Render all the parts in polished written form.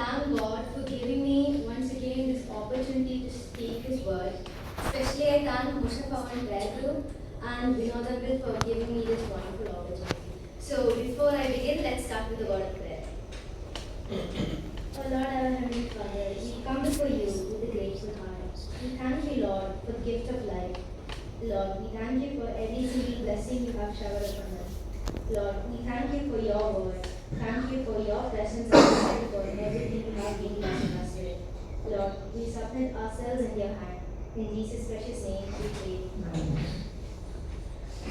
thank God for giving me once again this opportunity to speak His word. Especially I thank Moshe Pawan Prayer Group and Vinod Abdul for giving me this wonderful opportunity. So before I begin, let's start with the word of prayer. Oh Lord, our Heavenly Father, we come before you with a grateful heart. We thank you, Lord, for the gift of life. Lord, we thank you for every single blessing you have showered upon us. Lord, we thank you for your word. Thank you for your presence and thank you for everything you have been blessing us with. Lord, we submit ourselves in your hand. In Jesus' precious name we pray.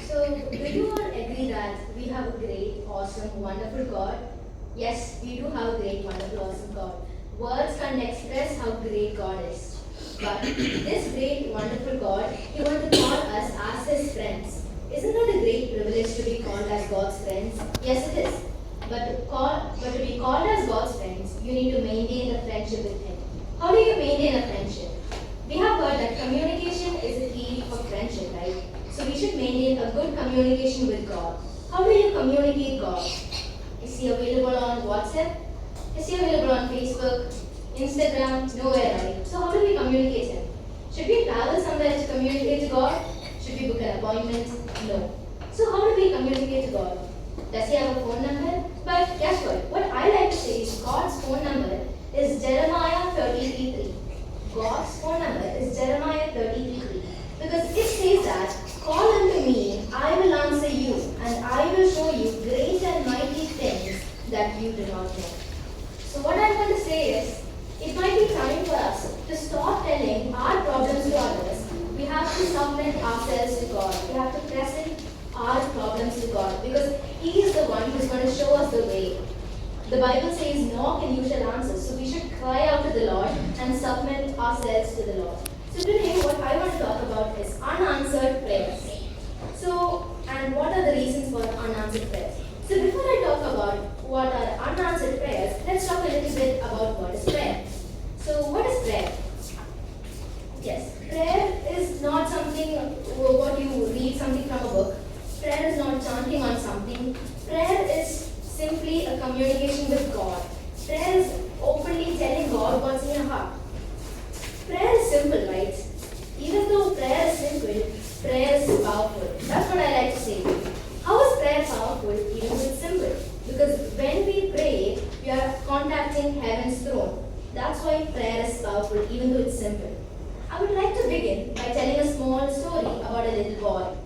So, do you all agree that we have a great, awesome, wonderful God? Yes, we do have a great, wonderful, awesome God. Words can't express how great God is. But this great, wonderful God, He wants to call us as His friends. Isn't that a great privilege to be called as God's friends? Yes, it is. But to be called as God's friends, you need to maintain the friendship with Him. How do you maintain a friendship? We have heard that communication is a key for friendship, right? So we should maintain a good communication with God. How do you communicate God? Is He available on WhatsApp? Is He available on Facebook? Instagram? Nowhere, right? So how do we communicate Him? Should we travel somewhere to communicate to God? Should we book an appointment? No. So how do we communicate to God? Does He have a phone number? But guess what? What I like to say is God's phone number is Jeremiah 33:3. God's phone number is Jeremiah 33:3. Because it says that, call unto me, I will answer you, and I will show you great and mighty things that you do not know. So what I want to say is, it might be time for us to stop telling our problems to others. We have to submit ourselves to God. We have to present our problems to God because He is the one who is going to show us the way. The Bible says, knock and you shall answer. So we should cry out to the Lord and submit ourselves to the Lord. So today what I want to talk about is unanswered prayers. So, and what are the reasons for unanswered prayers? So before I talk about what are unanswered prayers, let's talk a little bit about what is prayer. So what is prayer? Yes, prayer is not something what you read something from a book. Prayer is not chanting on something. Prayer is simply a communication with God. Prayer is openly telling God what's in your heart. Prayer is simple, right? Even though prayer is simple, prayer is powerful. That's what I like to say. How is prayer powerful even though it's simple? Because when we pray, we are contacting heaven's throne. That's why prayer is powerful even though it's simple. I would like to begin by telling a small story about a little boy.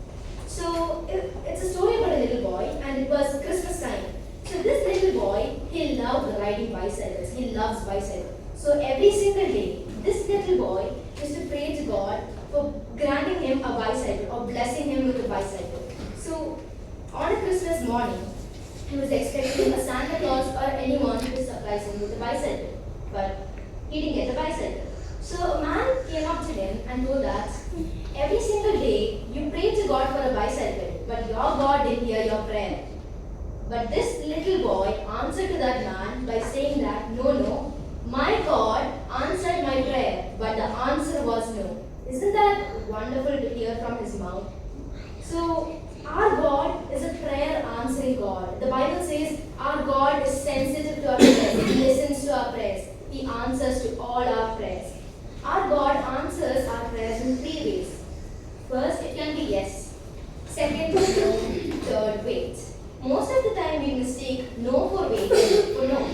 So, it's a story about a little boy and it was Christmas time. So this little boy, he loved riding bicycles. He loves bicycles. So every single day, this little boy used to pray to God for granting him a bicycle or blessing him with a bicycle. So on a Christmas morning, he was expecting a Santa Claus or anyone to surprise him with a bicycle. But he didn't get a bicycle. So a man came up to him and told that every single day you pray to God for a bicycle, but your God didn't hear your prayer. But this little boy answered to that man by saying that, no, my God answered my prayer, but the answer was no. Isn't that wonderful to hear from his mouth? So, our God is a prayer answering God. The Bible says our God is sensitive to our prayers. He listens to our prayers. He answers to all our prayers. Our God answers our prayers in 3 ways. First, it can be yes. Second, no. Third, wait. Most of the time we mistake no for wait for no.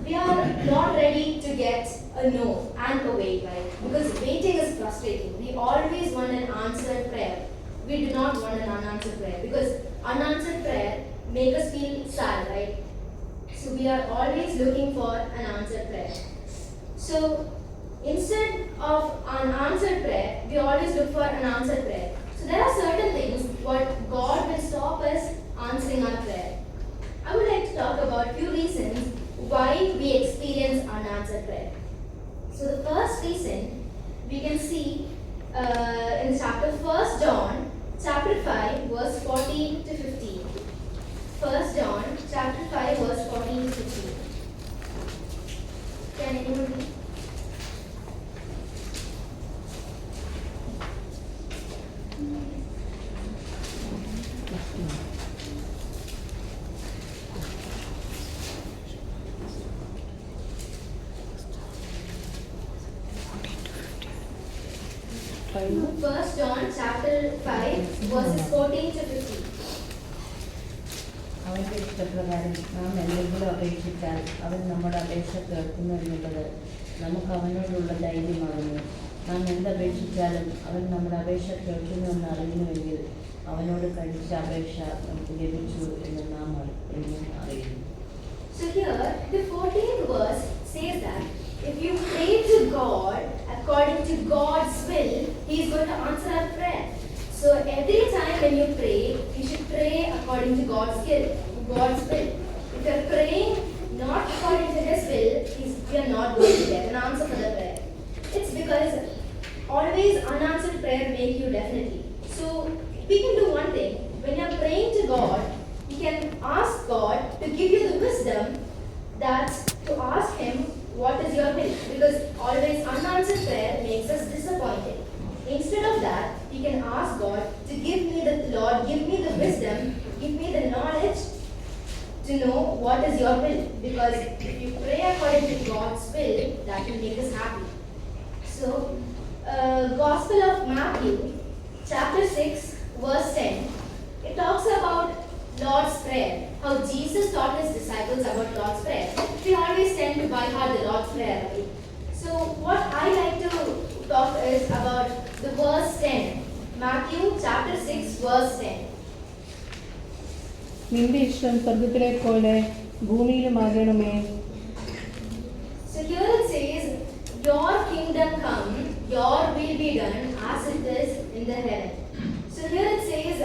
We are not ready to get a no and a wait, right? Because waiting is frustrating. We always want an answered prayer. We do not want an unanswered prayer because unanswered prayer make us feel sad, right? So we are always looking for an answered prayer. So instead of unanswered prayer, we always look for an answered prayer. So there are certain things what God will stop us answering our prayer. I would like to talk about a few reasons why we experience unanswered prayer. So the first reason we can see in chapter 1 John, chapter 5, verse 14 to 15. 1 John, chapter 5, verse 14 to 15. Can anyone read? പറയുന്നു? 1 John chapter 5 verses 14 to 15. അവൻ്റെ ഇഷ്ടപ്രകാരം നാം എന്തെങ്കിലും അപേക്ഷിച്ചാൽ അവൻ നമ്മുടെ അപേക്ഷ കേൾക്കുന്നു എന്നുള്ളത് നമുക്ക് അവനോടുള്ള ധൈര്യമാകുന്നു. നാം എന്തപേക്ഷിച്ചാലും അവൻ നമ്മുടെ അപേക്ഷ കേൾക്കുന്നുവെന്ന് അറിയുന്നുവെങ്കിൽ അവനോട് കഴിച്ച അപേക്ഷ നമുക്ക് ലഭിച്ചു എന്ന് നാം അറിയുന്നു. So here, the 14th verse says that if you pray to God according to God's will, He is going to answer our prayer. So every time when you pray, you should pray according to God's will. If you are praying not according to His will, you are not going to get an answer for the prayer. It's because always unanswered prayer make you definitely. So we can do one thing. When you are praying to God, you can ask God to give you the wisdom that's to ask Him what is your will, because always unanswered prayer makes us disappointed. Instead of that, you can ask God to give me the wisdom, give me the knowledge to know what is your will, because if you pray according to God's will, that will make us happy. So, Gospel of Matthew, chapter 6, verse 10, it talks about Lord's Prayer, how Jesus taught His disciples about Lord's Prayer. We always tend to by heart the Lord's Prayer, right? So what I like to talk is about the verse 10, Matthew chapter 6, verse 10. നിന്റെ ഇഷ്ടം സ്വർഗ്ഗത്തിലെ പോലെ ഭൂമിയിലുമാകണമേ. So here it says, your kingdom come, your will be done as it is in the heaven. So here it says,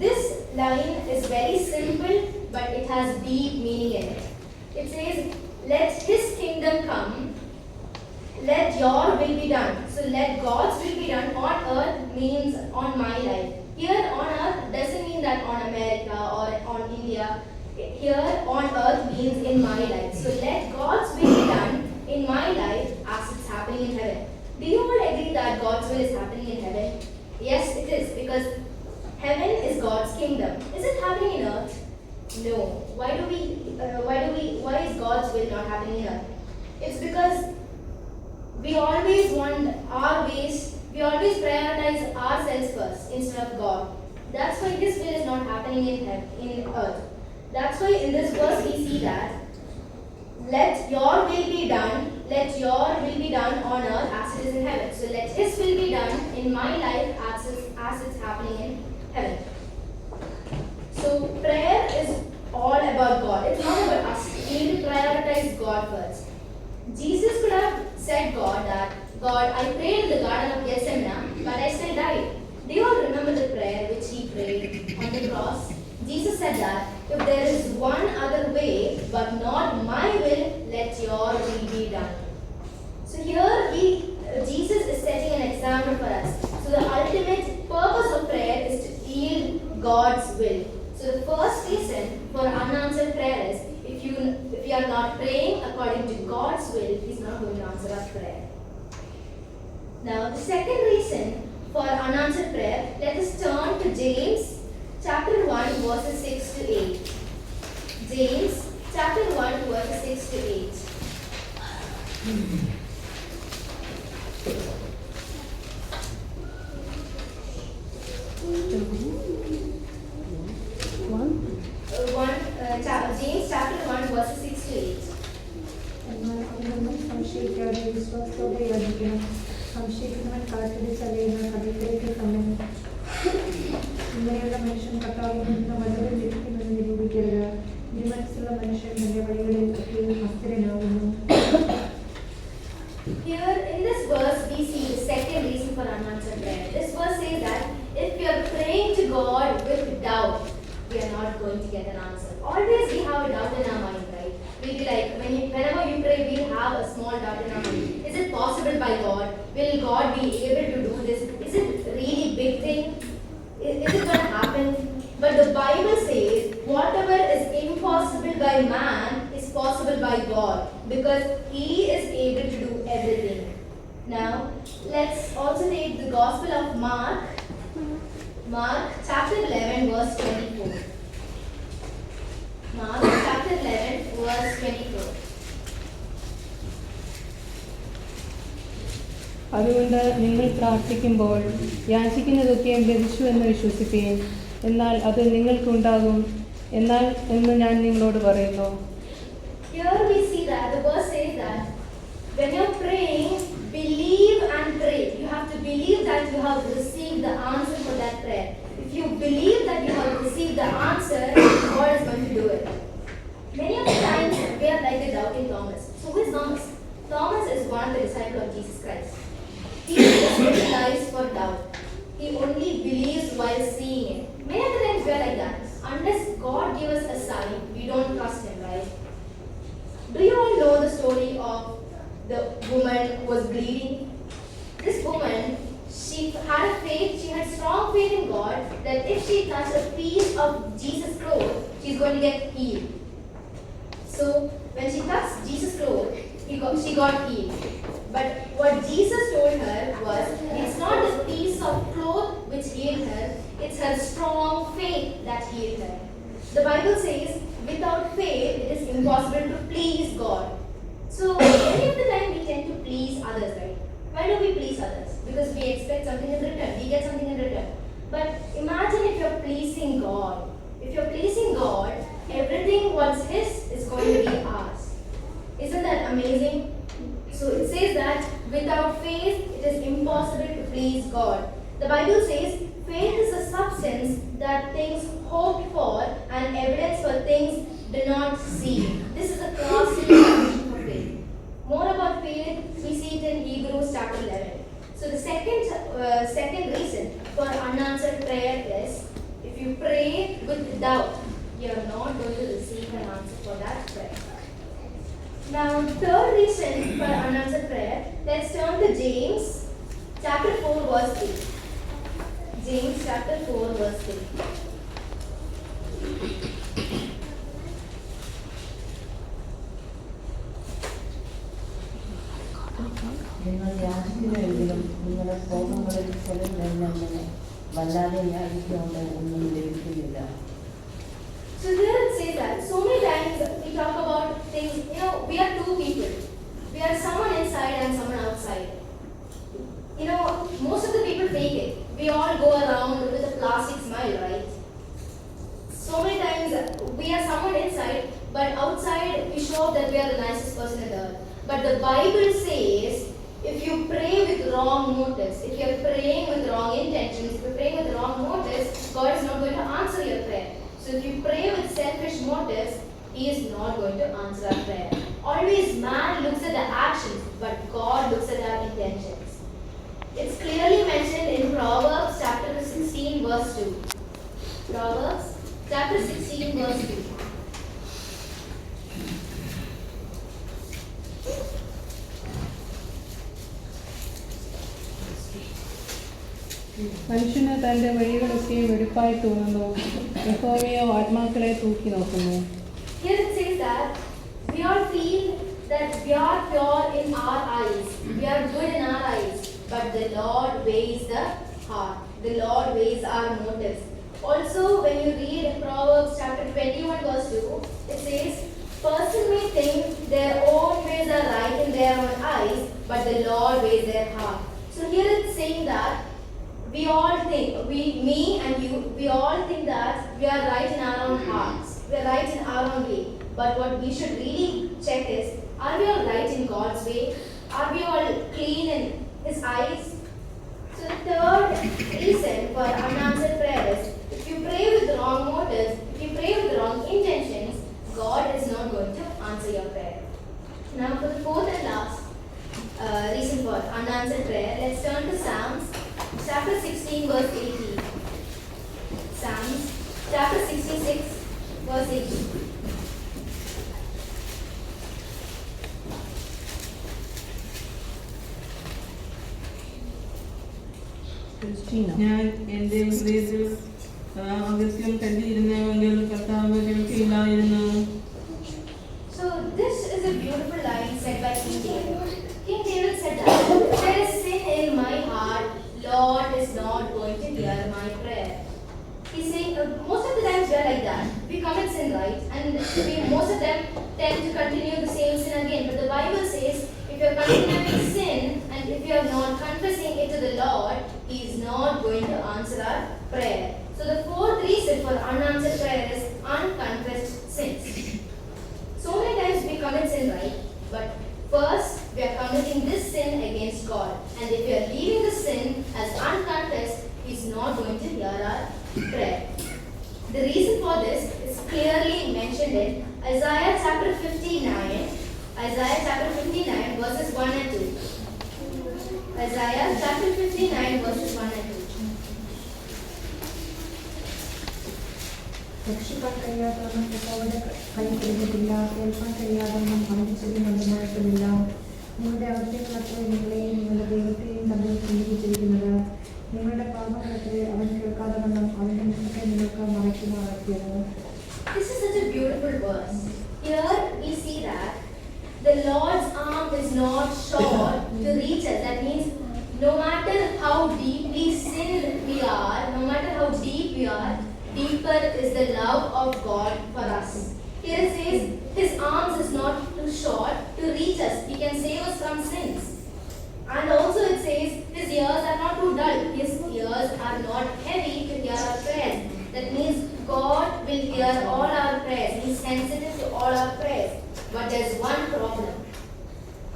this line is very simple, but it has deep meaning in it. It says, let His kingdom come, let your will be done. So let God's will be done on earth means on my life. Here on earth doesn't mean that on America or on India. Here on earth means in my life. So let God's will be done in my life as it's happening in heaven. Do you all agree that God's will is happening in heaven? Yes, it is, because heaven is God's kingdom. Is it happening in earth? No. Why is God's will not happening in earth? It's because we always want our ways, we always prioritize ourselves first instead of God. That's why His will is not happening in earth. That's why in this verse we see that let your will be done on earth as it is in heaven. So let His will be done in my life as it's happening in heaven. So prayer is all about God. It's not about us. We need to prioritize God first. Jesus could have said God, I prayed in the Garden of Gethsemane, but I still died. Do you all remember the prayer which He prayed on the cross? Jesus said that if there is one other way, but not my will, let your will be done. So here Jesus is setting an example for us. So the ultimate purpose of prayer is to yield God's will. So the first reason for unanswered prayer is if you are not praying according to God's will, He's not going to answer our prayer. Now the second reason for unanswered prayer, let us turn to James chapter 1 verses 6 to 8. James chapter 1 verses 6 to 8. James chapter 1 verses 6 to 8. എന്നാൽ അവനൊന്നും സംശയിക്കാതെ വിശ്വാസത്തോടെ യാചിക്കണം. സംശയിക്കുന്നവൻ കാറ്റിൽ ചലയുന്ന കടലിലേക്ക് സമയം ഇങ്ങനെയുള്ള മനുഷ്യൻ കർത്താവിൽ നിന്ന് വല്ലതും ലഭിക്കുമെന്ന് നിരൂപിക്കരുത്. ഇരുമനസ്സുള്ള മനുഷ്യൻ തന്റെ വഴികളിൽ ഒക്കെയും അസ്ഥിരനാകുന്നു. Here in this verse we see the second reason for unanswered prayer. This verse says that if we are praying to God with doubt, we are not going to get an answer. Always we have a doubt in our mind, right? We'll be like, whenever you pray, we'll have a small doubt in our mind. Is it possible by God? Will God be able to do this? Is it really big thing? Is it going to happen? But the Bible says, whatever is impossible by man is possible by God, because He is able to do everything. Now, let's also take the Gospel of Mark chapter 11 verse 24. Mark chapter 11 verse 24. അതുകൊണ്ട് നിങ്ങൾ പ്രാർത്ഥിക്കുമ്പോൾ യാചിക്കുന്നതൊക്കെയും ലഭിച്ചു എന്ന് വിശ്വസിപ്പീൻ. എന്നാൽ അത് നിങ്ങൾക്കുണ്ടാകും എന്ന് ഞാൻ നിങ്ങളോട് പറയുന്നു. Here we see that the verse says that when you're praying, believe and pray. You have to believe that you have received the answer for that prayer. If you believe that you have received the answer, God is going to do it. Many of the times we are like the doubting Thomas. So who is Thomas? Thomas is one of the disciples of Jesus Christ. He just relies for doubt. He only believes while seeing it. Many of the times we are like that. Unless God gives us a sign, we don't trust Him, right? Do you all know the story of the woman who was bleeding? This woman, she had a faith, she had strong faith in God that if she touched a piece of Jesus' clothes, she's going to get healed. So when she touched Jesus' clothes, she got healed. But what Jesus told her was, it's not the piece of cloth which healed her, it's her strong faith that healed her. The Bible says, without faith, it is impossible to please God. So, many of the time we tend to please others, right? Why do we please others? Because we expect something in return, we get something in return. But imagine if you're pleasing God. If you're pleasing God, everything what's His is going to be ours. Isn't that amazing? So it says that without faith, it is impossible to please God. The Bible says, faith is a substance that things hoped for and evidence for things do not see. This is a classic definition for faith. More about faith, we see it in Hebrews chapter 11. So the second reason for unanswered prayer is, if you pray with doubt, you are not going to receive an answer for that prayer. Now, third reason for unanswered prayer, let's turn to James chapter 4 verse 3. James chapter 4 verse 3. നിങ്ങൾ യാചിക്കുമെങ്കിലും നിങ്ങളുടെ കോപങ്ങളിൽ ചിലർ തന്നെ വല്ലാതെ യാചിക്കൊണ്ട് ഒന്നും ലഭിക്കുന്നില്ല. So here it says that so many times we talk about things, we are two people. We are someone inside and someone outside. Most of the people fake it. We all go around with a plastic smile, right? So many times we are someone inside, but outside we show up that we are the nicest person in the earth. But the Bible says, if you pray with wrong motives, if you are praying with wrong intentions, if you are praying with wrong motives, God is not going to answer your prayer. So if you pray with selfish motives, He is not going to answer our prayer. Always man looks at the actions, but God looks at our intentions. It's clearly mentioned in Proverbs chapter 16 verse 2. Proverbs chapter 16 verse 2. മനുഷ്യന് തൻ്റെ വഴികളൊക്കെ വെടിപ്പായി തോന്നുന്നു, യഹോവയോ ആത്മാക്കളെ തൂക്കി നോക്കുന്നു. Here it says that we all feel that we are pure in our eyes, we are good in our eyes, but the Lord weighs the heart, the Lord weighs our motives. Also, when you read Proverbs chapter 21 verse 2, it says, person may think their own ways are right in their own eyes, but the Lord weighs their heart. So here it's saying that we all think, me and you, we all think that we are right in our own hearts, we are right in our own way. But what we should really check is, are we all right in God's way? Are we all clean in His eyes? So the third reason for unanswered prayer is, if you pray with wrong motives, if you pray with wrong intentions, God is not going to answer your prayer. Now for the fourth and last reason for unanswered prayer, let's turn to Psalms chapter 16 verse 18. Psalms chapter 66 verse 18. ഞാൻ എൻ്റെ ഹൃദയത്തിൽ അഗസ്ത്യം കണ്ടിരുന്നെങ്കിൽ കർത്താവ് കേൾക്കില്ലായിരുന്നു. So this is a beautiful line said by King David. King David said that there is sin in my heart, Lord is not going to hear my prayer. He's saying most of the times we are like that. We commit sin, right? And most of them tend to continue the same sin again. But the Bible says if you are continuing sin and if you have not prayer. So the fourth reason for unanswered prayer is unconfessed sins. So many times we commit sin, right? But first, we are committing this sin against God. And if we are leaving the sin as unconfessed, He is not going to hear our prayer. The reason for this is clearly mentioned in Isaiah chapter 59. Isaiah chapter 59 verses 1 and 2. Isaiah chapter 59 verses 1 and 2. രക്ഷിക്കാൻ കഴിയാത്തവണ്ണം യഹോവയുടെ കൈ തിരിഞ്ഞിട്ടില്ല, കേൾക്കാൻ കഴിയാത്തവണ്ണം അവന്റെ ചെവി മന്ദമായിട്ടുമില്ല. നിങ്ങളുടെ അകത്യങ്ങളത്രേ നിങ്ങളെയും നിങ്ങളുടെ ദൈവത്തെയും തമ്മിൽ ഖണ്ഡിപ്പിച്ചിരിക്കുന്നത്. നിങ്ങളുടെ പാപങ്ങളത്രേ അവൻ കേൾക്കാത്തവണ്ണം അവന്റെ മുഖത്തെ നിങ്ങൾക്ക് മറയ്ക്കുന്നതാക്കിയത്. This is such a beautiful verse. Here we see that the Lord's arm is not short to reach us. That means no matter how deeply sinned we are, no matter how deep we are, deeper is the love of God for us. Here it says, His arms is not too short to reach us. He can save us from sins. And also it says, His ears are not too dull. His ears are not heavy to hear our prayers. That means God will hear all our prayers. He is sensitive to all our prayers. But there's one problem.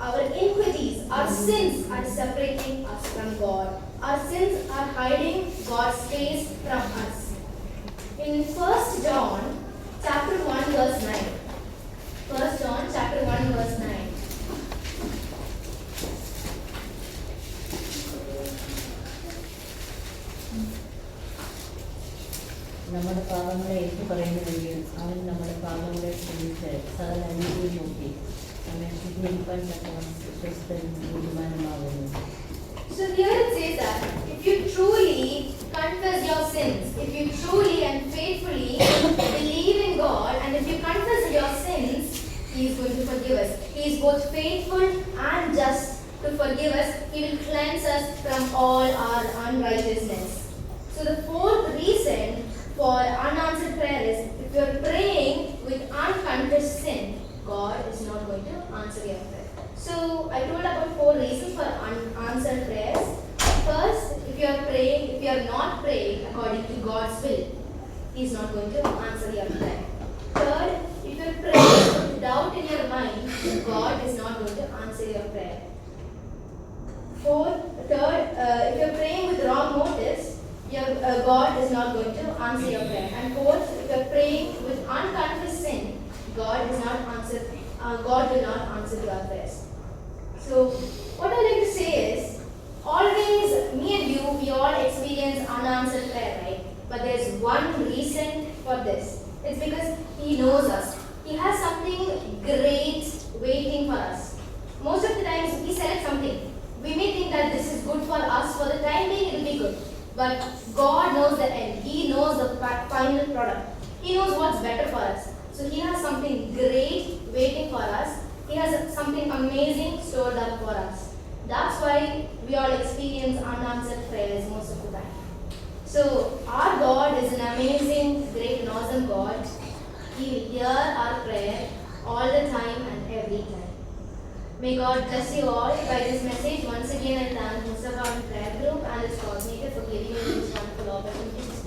Our iniquities, our sins are separating us from God. Our sins are hiding God's face from us. In 1 John chapter 1 verse 9. 1 John chapter 1 verse 9. നമ്മുടെ പാപങ്ങളെ ഏറ്റു പറയുന്നുവെങ്കിൽ അവൻ നമ്മുടെ പാപങ്ങളെ ക്ഷമിച്ച് സകല അനീതിയും നോക്കി നമ്മെ ശുദ്ധീകരിക്കാൻ തക്കവണ്ണം വിശ്വസ്തനും തീരുമാനമാകുന്നു. So here it says that if you truly confess your sins, if you truly and faithfully believe in God, and if you confess your sins, He is going to forgive us. He is both faithful and just to forgive us. He will cleanse us from all our unrighteousness. So the fourth reason for unanswered prayer is if you are praying with unconfessed sin, God is not going to answer your prayer. So I told about 4 reasons for unanswered prayers. First, if you are praying, if you are not praying according to God's will, He is not going to answer your prayer. Third, if you are praying with doubt in your mind, God is not going to answer your prayer. Third, if you are praying with wrong motives, God is not going to answer your prayer. And fourth, if you are praying with unconfessed sin, God will not answer your prayers. So, what I like to say is, always me and you, we all experience unanswered prayer, right? But there's one reason for this. It's because He knows us. He has something great waiting for us. Most of the times, we select something. We may think that this is good for us. For the time being, it will be good. But God knows the end. He knows the final product. He knows what's better for us. So He has something great waiting for us. He has something amazing stored up for us. That's why we all experience unanswered prayers most of the time. So our God is an amazing, great and awesome God. He will hear our prayer all the time and every time. May God bless you all. By this message, once again I thank Mustafa and Prayer Group and its coordinator for giving me this wonderful opportunity.